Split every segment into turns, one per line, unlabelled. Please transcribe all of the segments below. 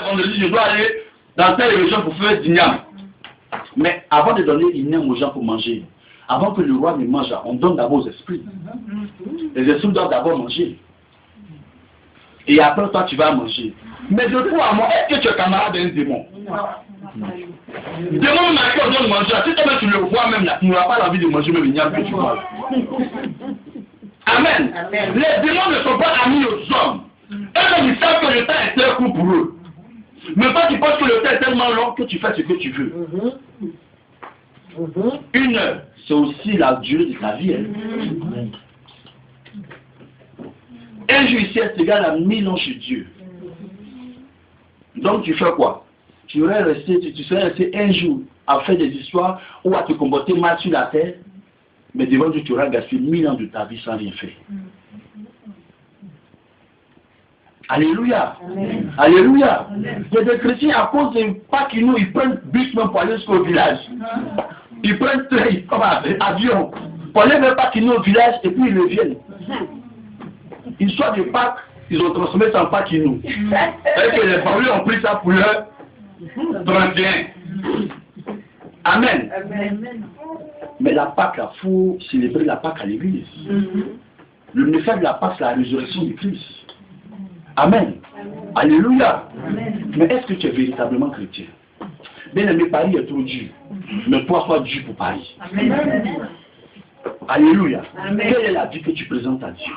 vendredi, je dois aller dans telle région pour faire du niam. Mais avant de donner une niam aux gens pour manger, avant que le roi ne mange, on donne d'abord aux esprits. Les esprits doivent d'abord manger. Et après, toi, tu vas manger. Mais de toi à moi, est-ce que tu es camarade d'un démon? Démon m'a dit on donne manger. Si toi tu le vois même là, tu n'auras pas l'envie de manger même une que tu manges. Amen. Les démons ne sont pas amis aux hommes. Eux-mêmes, ils savent que le temps est très court pour eux. Mais toi, tu penses que le temps est tellement long que tu fais ce que tu veux. Une heure, c'est aussi la durée de ta vie. Un jour ici est égal à 1000 ans chez Dieu. Donc tu fais quoi? Tu serais resté un jour à faire des histoires ou à te comporter mal sur la terre, mais devant Dieu tu auras gaspillé 1000 ans de ta vie sans rien faire. Alléluia. Amen. Alléluia. Il y a des chrétiens à cause de Pâques, ils prennent bus même pour aller jusqu'au village. Ils prennent train comme avion pour aller vers Pâques au village et puis ils reviennent. Histoire de Pâques, ils ont transformé ça en Pâques. Et que les parents ont pris ça pour leur 31. Amen. Amen. Mais la Pâques, il faut célébrer la Pâques à l'église. Le message de la Pâques, c'est la résurrection du Christ. Amen. Alléluia. Amen. Mais est-ce que tu es véritablement chrétien? Bien aimé, Paris est trop dur. Mais toi, sois dur pour Paris. Amen. Alléluia. Amen. Quelle est la vie que tu présentes à Dieu?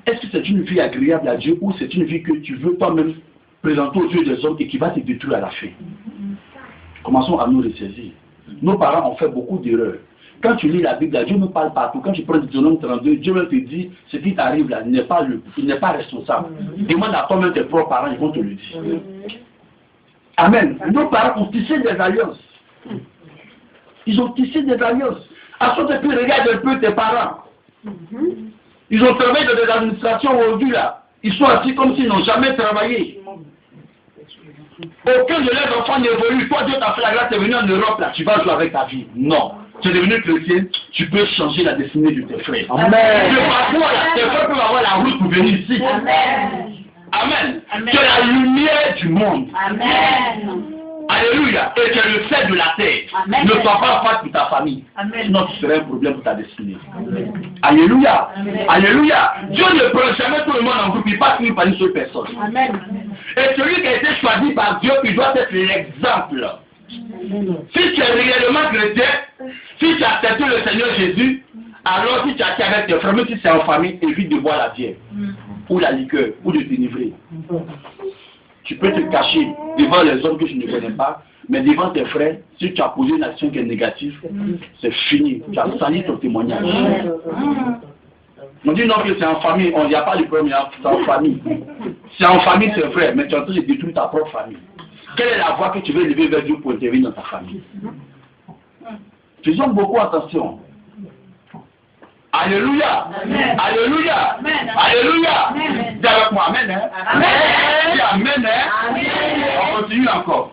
Est-ce que c'est une vie agréable à Dieu ou c'est une vie que tu veux toi-même présenter aux yeux des hommes et qui va te détruire à la fin? Commençons à nous ressaisir. Nos parents ont fait beaucoup d'erreurs. Quand tu lis la Bible, Dieu nous parle partout. Quand tu prends Deutéronome 32, Dieu même te dit, ce qui t'arrive là, il n'est pas responsable. Demande à toi-même tes propres parents, ils vont te le dire. Amen. Nos parents ont tissé des alliances. Ils ont tissé des alliances. À ce que tu regardes un peu tes parents. Ils ont travaillé dans des administrations aujourd'hui là. Ils sont assis comme s'ils n'ont jamais travaillé. Aucun de leurs enfants n'évolue. Toi, Dieu t'a fait la grâce, tu es venu en Europe là, tu vas jouer avec ta vie. Non. Tu es devenu chrétien, tu peux changer la destinée de tes frères. Amen. Parfois, tes frères peuvent avoir la route pour venir ici. Amen. Amen. Amen. Tu es la lumière du monde. Amen. Alléluia. Et tu es le sel de la terre. Amen. Ne sois pas face pour ta famille. Amen. Sinon, tu serais un problème pour ta destinée. Amen. Alléluia. Amen. Alléluia. Dieu ne prend jamais tout le monde en groupe, il passe une par une seule personne. Amen. Et celui qui a été choisi par Dieu, il doit être l'exemple. Si tu es réellement chrétien, si tu as accepté le Seigneur Jésus, alors si tu as été avec tes frères, même si c'est en famille, évite de boire la bière, ou la liqueur, ou de t'enivrer. Tu peux te cacher devant les hommes que tu ne connais pas, mais devant tes frères, si tu as posé une action qui est négative, c'est fini. Tu as sali ton témoignage. On dit non que c'est en famille, il n'y a pas de problème, c'est en famille. C'est en famille, c'est vrai, mais tu es en train de détruire ta propre famille. Quelle est la voie que tu veux lever vers Dieu pour intervenir dans ta famille? Faisons beaucoup attention. Alléluia. Amen. Alléluia. Amen. Alléluia. Dis avec moi, amen. Hein? Amen. Dis amen. Hein? Amen. On continue encore.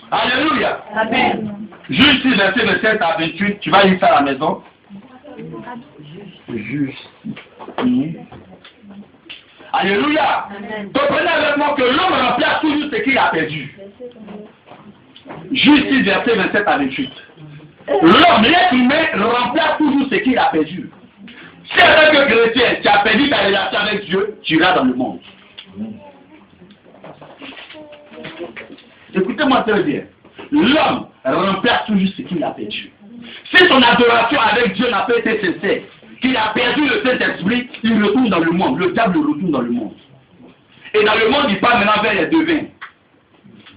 Alléluia. Amen. Juste verset 27 à 28, tu vas lire ça à la maison. Juste. Alléluia. Comprenez avec moi que l'homme remplace toujours ce qu'il a perdu. Juste verset 27 à 28. L'homme, l'être humain, remplace toujours ce qu'il a perdu. Si en tant que chrétien, tu as perdu ta relation avec Dieu, tu iras dans le monde. Écoutez-moi très bien. L'homme remplace toujours ce qu'il a perdu. Si son adoration avec Dieu n'a pas été sincère, qu'il a perdu le Saint-Esprit, il retourne dans le monde. Le diable retourne dans le monde. Et dans le monde, il part maintenant vers les devins.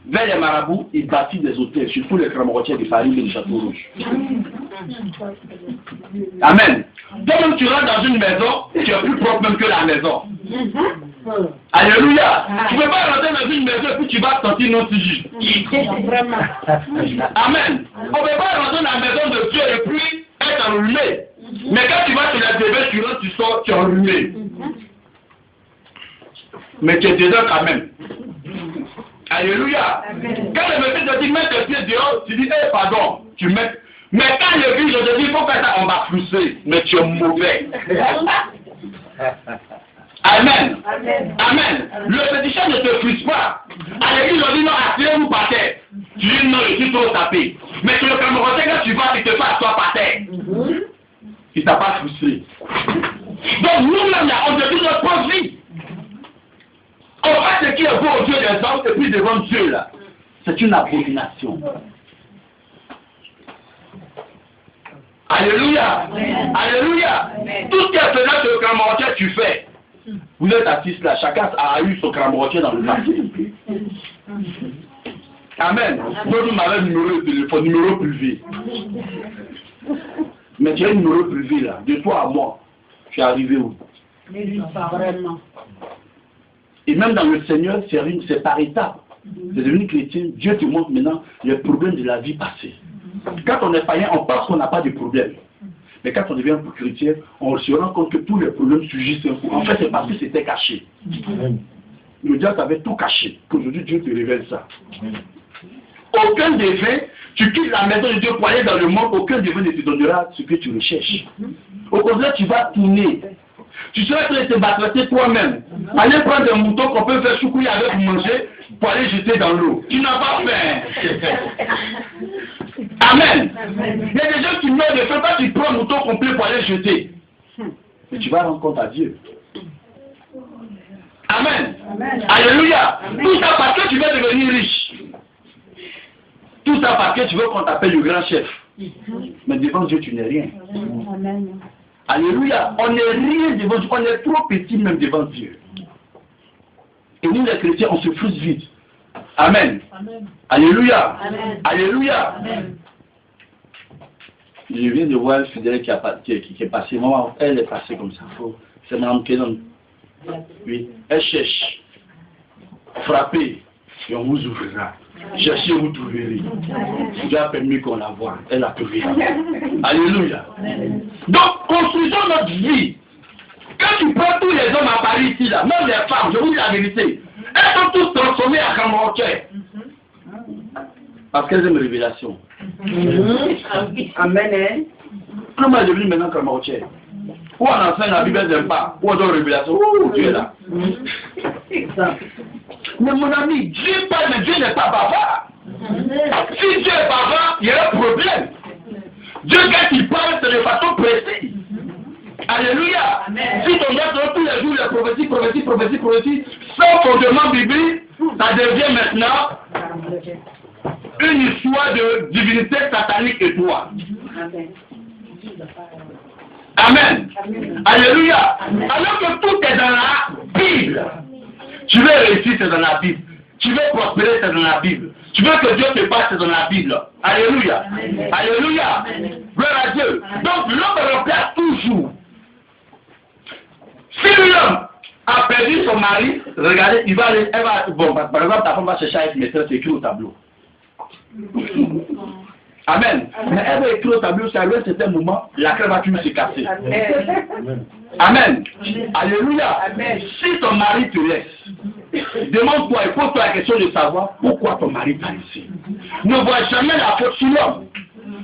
Vers les marabouts, il bâtit des hôtels, surtout les cramotiers de Paris et du Château Rouge. Amen. Donc, tu rentres dans une maison, tu es plus propre même que la maison. Alléluia. Tu ne peux pas rentrer dans une maison et puis tu vas sortir non sujet. Amen. On ne peut pas rentrer dans la maison de Dieu et puis être enrhumé. Mais quand tu vas sur la TV, tu rentres, tu sors, tu es enrhumé. Mais tu es dedans quand même. Alléluia. Amen. Quand le monsieur te dit mets tes pieds dehors, tu dis hey, pardon, tu mets. Mais quand le vie, je te dis il faut faire ça, on va frustrer. Mais tu es mauvais. Alléluia. Amen. Amen. Le féticheur ne te frustre pas. À l'église, on dit non, asseyez-vous par terre. Tu dis non, je suis trop tapé. Mais sur le Camerounais, quand tu vas, il te fait asseoir par terre. Il ne t'a pas frustré. Donc nous-mêmes, on te dit notre propre vie. On fait ce qui est beau aux yeux des hommes, et puis devant Dieu, là, c'est une abomination. Alléluia. Amen. Alléluia. Amen. Tout ce qui est faisable sur le Camerounais, tu fais. Vous êtes assis là, chacun a eu son Camerounais dans le passé. Amen. Moi, vous m'avez numéro de téléphone, numéro privé. Mais tu as un numéro privé là, de toi à moi. Tu es arrivé où? Et même dans le Seigneur, c'est par étapes. C'est devenu chrétien, Dieu te montre maintenant les problèmes de la vie passée. Quand on est païen, on pense qu'on n'a pas de problème. Mais quand on devient chrétien, on se rend compte que tous les problèmes surgissent un coup. En fait, c'est parce que c'était caché. Le diable avait tout caché. Qu'aujourd'hui, Dieu te révèle ça. Aucun défunt, tu quittes la maison de Dieu pour aller dans le monde, aucun défunt ne te donnera ce que tu recherches. Au contraire, tu vas tourner. Tu seras prêt à te battre toi-même. Aller prendre un mouton qu'on peut faire choukouille avec pour manger, pour aller jeter dans l'eau. Tu n'as pas faim. Amen. Il y a des gens qui meurent de faim, pas tu prends un mouton complet pour aller jeter. Mais tu vas rendre compte à Dieu. Amen. Alléluia. Tout ça parce que tu veux devenir riche. Tout ça parce que tu veux qu'on t'appelle le grand chef. Mais devant Dieu, tu n'es rien. Amen. Alléluia. On n'est rien devant Dieu. On est trop petit même devant Dieu. Et nous, les chrétiens, on se frustre vite. Amen. Amen. Alléluia. Amen. Alléluia. Amen. Je viens de voir une fidèle qui est passée. Maman, elle est passée comme ça. C'est Mme Kenon. Oui. Elle cherche. Frappez. Et on vous ouvrira. Cherchez, vous trouverez. Dieu a permis qu'on la voie. Elle a trouvé. Alléluia. Donc, construisons notre vie. Quand tu prends tous les hommes à Paris ici, là, même les femmes, je vous dis la vérité, elles sont tous transformées en Camerounais. Parce qu'elles aiment révélation. Amen. Comment elle est devenue maintenant Camerounais? Ou on enseigne la Bible, elle n'aime pas. Ou on donne révélation. Ouh, Dieu est là. Mais mon ami, Dieu parle, mais Dieu n'est pas bavard. Si Dieu est bavard, il y a un problème. Dieu, quand il parle, c'est de façon précise. Alléluia. Amen. Si on regarde tous les jours les prophéties, sans fondement biblique, ça devient maintenant une histoire de divinité satanique et toi. Amen. Amen. Amen. Alléluia. Amen. Alors que tout est dans la Bible. Tu veux réussir, c'est dans la Bible. Tu veux prospérer, c'est dans la Bible. Tu veux que Dieu te passe, c'est dans la Bible. Alléluia. Amen. Alléluia. Gloire à Dieu. Donc l'homme remplace toujours. Si l'homme a perdu son mari, regardez, il va aller, bon, par exemple, ta femme va chercher à être maîtresse, écrit au tableau. Amen. Mais elle va écrire au tableau, c'est à un certain moment, la crème va toujours se casser. Amen. Amen. Alléluia. Amen. Si ton mari te laisse, demande-toi et pose-toi la question de savoir pourquoi ton mari t'a laissé. Ne vois jamais la faute sur l'homme.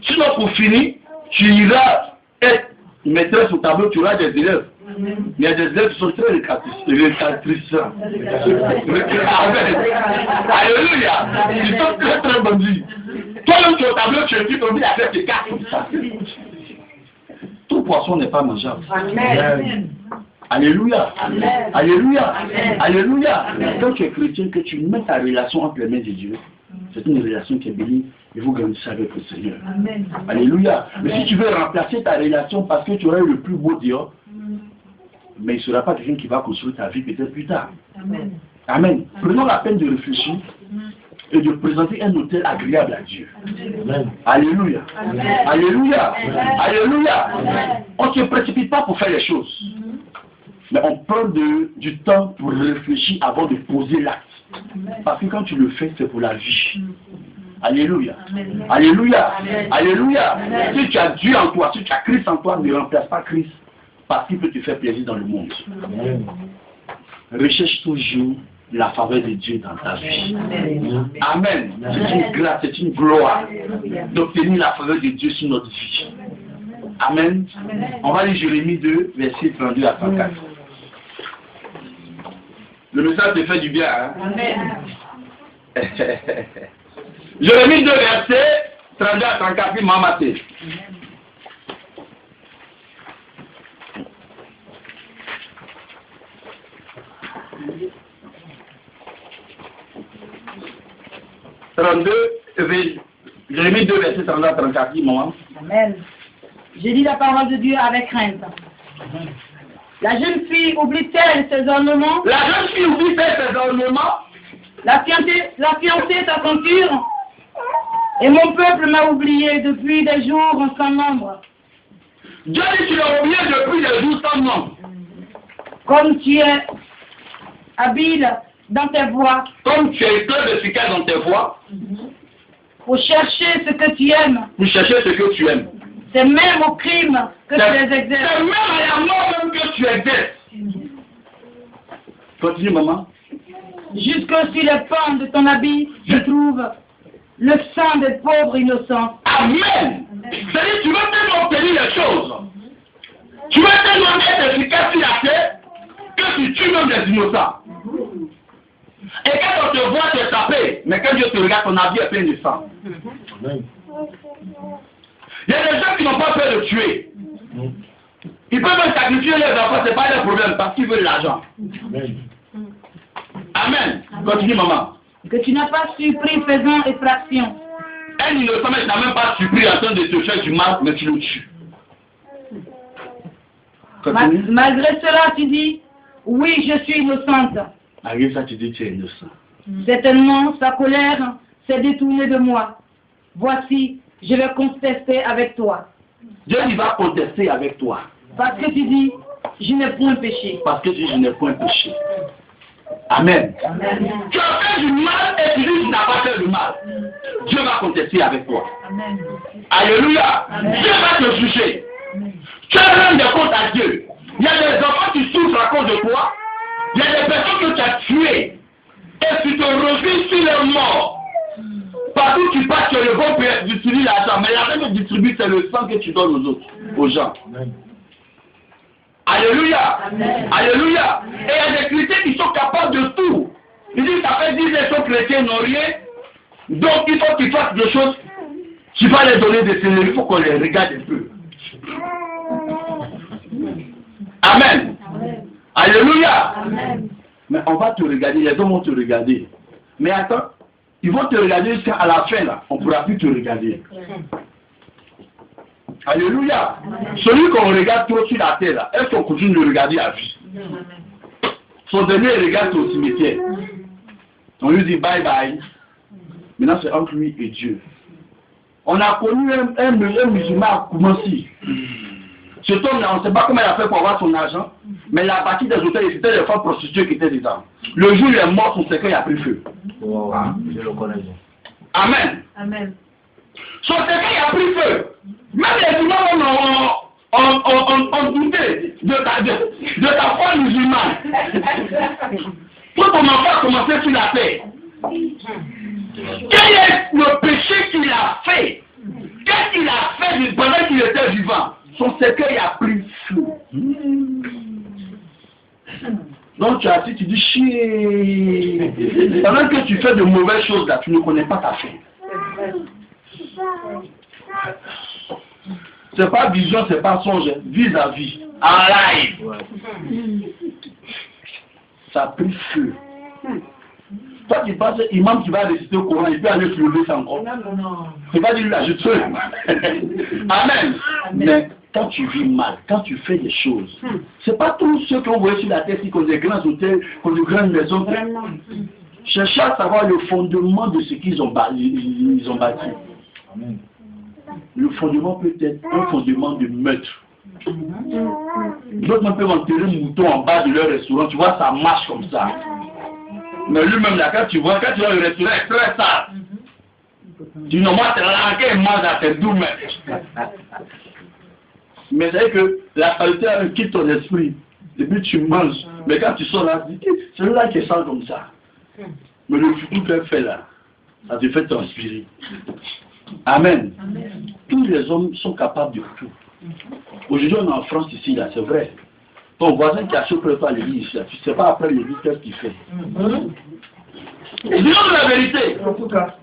Sinon, pour finir, tu iras être maîtresse au tableau, tu auras des élèves. Mais il y a des élèves qui sont très récalcitrants. Alléluia. Ils sont très très bandits. Toi-même tu es au tableau, tu écris ton vie à faire tes cartes comme ça. Tout poisson n'est pas mangeable. Amen. Alléluia. Amen. Alléluia. Amen. Alléluia. Amen. Quand tu es chrétien, que tu mets ta relation entre les mains de Dieu, c'est une relation qui est bénie et vous grandissez avec le Seigneur. Amen. Alléluia. Amen. Mais si tu veux remplacer ta relation parce que tu aurais eu le plus beau Dieu, mais il ne sera pas quelqu'un qui va construire ta vie peut-être plus tard. Amen. Amen. Prenons la peine de réfléchir et de présenter un autel agréable à Dieu. Amen. Alléluia. Amen. Alléluia. Amen. Alléluia. Amen. On ne se précipite pas pour faire les choses. Mais on prend du temps pour réfléchir avant de poser l'acte. Parce que quand tu le fais, c'est pour la vie. Alléluia. Amen. Alléluia. Amen. Alléluia. Amen. Si tu as Dieu en toi, si tu as Christ en toi, ne remplace pas Christ. Parce qu'il peut te faire plaisir dans le monde. Amen. Recherche toujours la faveur de Dieu dans ta vie. Amen. Amen. C'est une grâce, c'est une gloire d'obtenir la faveur de Dieu sur notre vie. Amen. Amen. On va lire Jérémie 2, versets 32 à 34. Le message te fait du bien. Hein?
Amen.
Jérémie 2, verset 32 à 34, Mamaté. Jérémie 2, verset 32 à 34, maman.
Amen. J'ai dit la parole de Dieu avec crainte. La jeune fille oublie-t-elle ses ornements?
La jeune fille oublie-t-elle ses ornements?
La fiancée sa ceinture? Et mon peuple m'a oublié depuis des jours sans nombre.
Dieu dit tu l'as oublié depuis des jours sans nombre.
Comme tu es habile dans tes voies.
Comme tu es cœur efficace dans tes voies.
Pour chercher ce que tu aimes.
Pour chercher ce que tu aimes.
C'est même au crime que tu les exerces.
C'est même à la mort même que tu exerces. Continue, maman.
Jusque sur les pans de ton habit, je trouve le sang des pauvres innocents.
Amen. C'est-à-dire, tu veux tellement obtenir les choses. Tu veux tellement être efficace sur la terre que tu tues même des innocents. Et quand on te voit te taper, mais quand Dieu te regarde, ton habit est plein de sang. Il y a des gens qui n'ont pas peur de tuer. Ils peuvent même sacrifier les enfants, ce n'est pas leur problème, parce qu'ils veulent l'argent. Amen. Continue, maman.
Que tu n'as pas surpris faisant effraction.
Un innocent, mais tu n'as même pas surpris en train de te faire du mal, mais tu le tues.
Malgré cela, tu dis, oui, je suis innocente.
Malgré ça, tu dis que tu es innocent.
Certainement, sa colère s'est détournée de moi. Voici, je vais contester avec toi.
Dieu, il va contester avec toi.
Parce que tu dis, je n'ai point péché.
Parce que tu dis, je n'ai point péché. Amen.
Amen.
Tu as fait du mal et tu dis que tu n'as pas fait du mal. Dieu va contester avec toi.
Amen.
Alléluia. Amen. Dieu va te juger. Amen. Tu as même des comptes à Dieu. Il y a des enfants qui souffrent à cause de toi. Il y a des personnes que tu as tuées. Et tu te refuses sur les morts. Partout où tu passes, tu es le bon pour distribuer l'argent. Mais l'argent que tu distribues, c'est le sang que tu donnes aux autres, aux gens. Amen. Alléluia. Amen. Alléluia. Et il y a des chrétiens qui sont capables de tout. Ils disent, ça fait 10 ans que chrétiens n'ont rien. Donc il faut qu'ils fassent des choses. Tu vas les donner des scénarios, il faut qu'on les regarde un peu. Amen. Amen. Alléluia. Amen. Mais on va te regarder, les hommes vont te regarder. Mais attends, ils vont te regarder jusqu'à la fin là, on ne pourra plus te regarder. Alléluia. Celui qu'on regarde trop sur la terre là, est-ce qu'on continue de le regarder à vie? Son dernier regard au cimetière. On lui dit bye bye. Maintenant c'est entre lui et Dieu. On a connu un musulman à Koumansi. Cet homme-là, on ne sait pas comment il a fait pour avoir son argent, mais la partie des hôtels, c'était des femmes prostituées qui étaient dedans. Le jour où il est mort, son cercueil a pris feu.
Wow, je le connais.
Amen.
Amen.
Son cercueil a pris feu. Même les humains ont douté de ta foi musulmane. Pour ton enfant a commencé sur la terre. Quel est le péché qu'il a fait? Qu'est-ce qu'il a fait pendant qu'il était vivant? Son cercueil a pris feu. Donc tu as dit, tu dis chier. Pendant que tu fais de mauvaises choses là, tu ne connais pas ta fin. C'est pas vision, c'est pas songe, vis-à-vis, en live. Ça a pris feu. Toi tu penses, imam qui va réciter au Coran, il peut aller soulever ça encore. Non. C'est pas dire là, je te Amen. Mais quand tu vis mal, quand tu fais des choses, c'est pas tous ceux qu'on voit sur la terre qui ont des grands hôtels, qui ont de grandes maisons. Cherchez à savoir le fondement de ce qu'ils ont bâti. Amen. Le fondement peut être un fondement de meurtre. D'autres peuvent enterrer un mouton en bas de leur restaurant, tu vois, ça marche comme ça. Mais lui-même, là, quand tu vois le restaurant est très sale, tu dis non, moi, c'est là qu'il mange à tes doux mètres. Mais c'est que la qualité quitte ton esprit, et puis tu manges. Mais quand tu sors là, tu dis, c'est là qui est sale comme ça. Mais le futur qu'elle fait là, ça te fait transpirer. Amen. Amen. Tous les hommes sont capables de tout. Aujourd'hui, on est en France ici, là, c'est vrai. Ton voisin qui a chauffé toi à l'église, tu ne sais pas après l'église qu'est-ce qu'il fait.
Mhm.
Disons la vérité.
En tout cas.